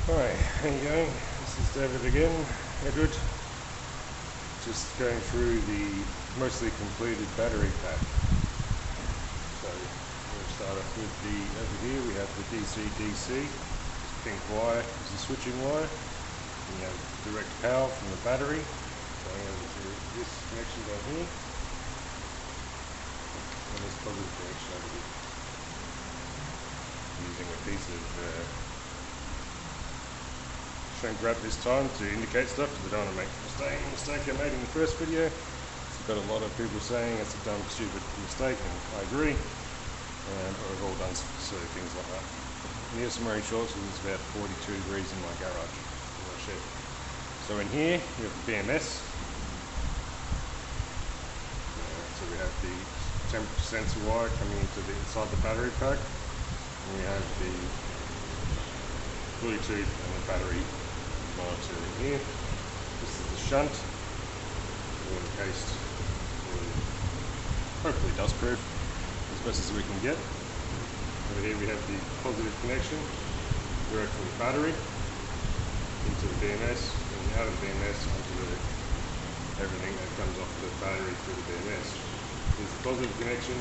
Hi, how you going? This is David again, Edward. Just going through the mostly completed battery pack. So we'll start off with over here we have the DC-DC. This pink wire is the switching wire. And you have direct power from the battery going over to this connection down here. And this positive connection over here. Using a piece of shrink wrap this time to indicate stuff because I don't want to make the mistake I made in the first video. It's got a lot of people saying it's a dumb, stupid mistake, and I agree. But we've all done silly things like that. And here's some wearing shorts because it's about 42 degrees in my garage, in my shed. So in here we have the BMS. So we have the temperature sensor wire coming into the inside the battery pack. And we have the Bluetooth and the battery monitor in here. This is the shunt, encased, hopefully dustproof as best as we can get. Over here we have the positive connection direct from the battery into the BMS and out of the BMS onto everything that comes off the battery through the BMS. There's the positive connection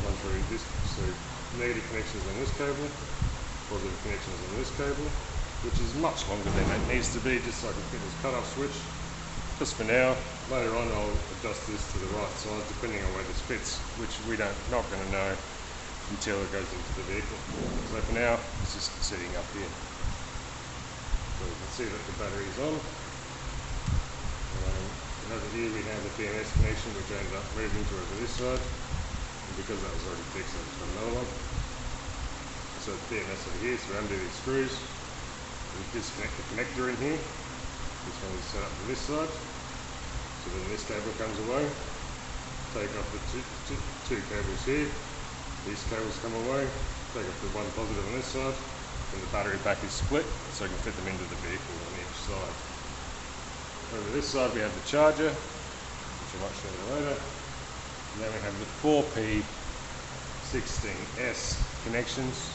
run through this, so negative connections on this cable, positive connections on this cable, which is much longer than it needs to be, just so I can fit this cut-off switch. Just for now. Later on I'll adjust this to the right side depending on where this fits, which we're not going to know until it goes into the vehicle. So for now it's just sitting up here. So you can see that the battery is on. And over here we have the BMS connection, which I ended up moving to over this side. And because that was already fixed, I just got another one. So the BMS over here, so we undo these screws, we disconnect the connector in here. This one is set up to this side, so then this cable comes away. Take off the two cables here, these cables come away, take off the one positive on this side, and the battery pack is split, so I can fit them into the vehicle on each side. Over this side we have the charger, which I might show you later, and then we have the 4P16S connections.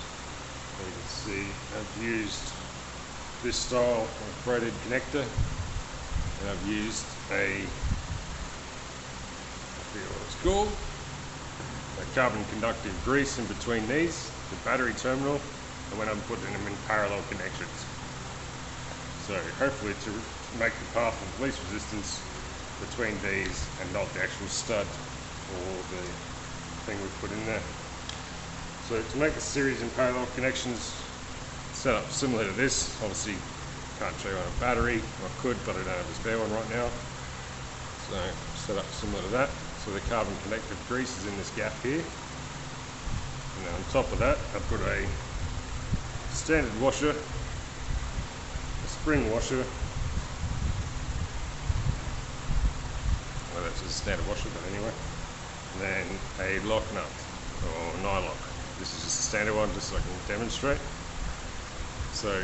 You can see I've used this style of braided connector, and I've used I forget what it's called, a carbon conductive grease in between these, the battery terminal, and when I'm putting them in parallel connections. So hopefully to make the path of least resistance between these and not the actual stud or the thing we put in there. So to make the series in parallel connections set up similar to this, obviously can't show you on a battery, I could but I don't have a spare one right now. So set up similar to that. So the carbon conductive grease is in this gap here. And then on top of that I've got a standard washer, a spring washer. Well, that's just a standard washer, but anyway. And then a lock nut or nylock. This is just a standard one, just so I can demonstrate. So,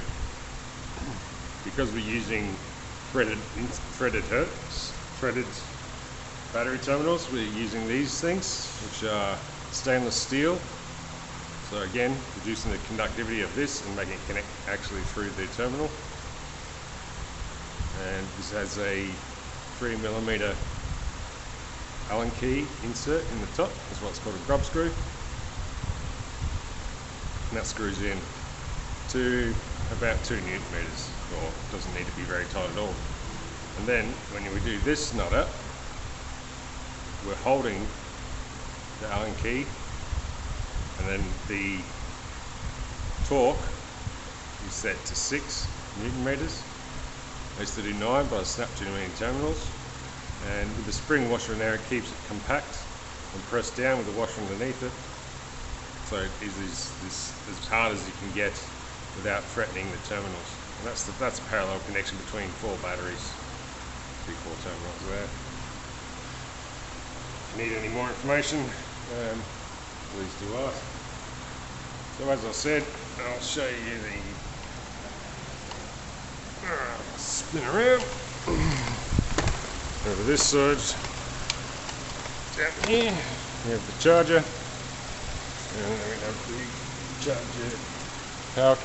because we're using threaded battery terminals, we're using these things, which are stainless steel. So again, reducing the conductivity of this and making it connect actually through the terminal. And this has a 3mm Allen key insert in the top. That's what's called a grub screw. And that screws in to about 2 Newton meters, or doesn't need to be very tight at all. And then when we do this nut up, we're holding the Allen key, and then the torque is set to 6 Newton meters. I used to do 9, but I snapped too many terminals. And with the spring washer in there, it keeps it compact and pressed down with the washer underneath it. So it is as hard as you can get without threatening the terminals. And that's a parallel connection between 4 batteries. 4 terminals there. If you need any more information, please do ask. So as I said, I'll show you the spin around over this side. Down here we have the charger, and then we have the charger power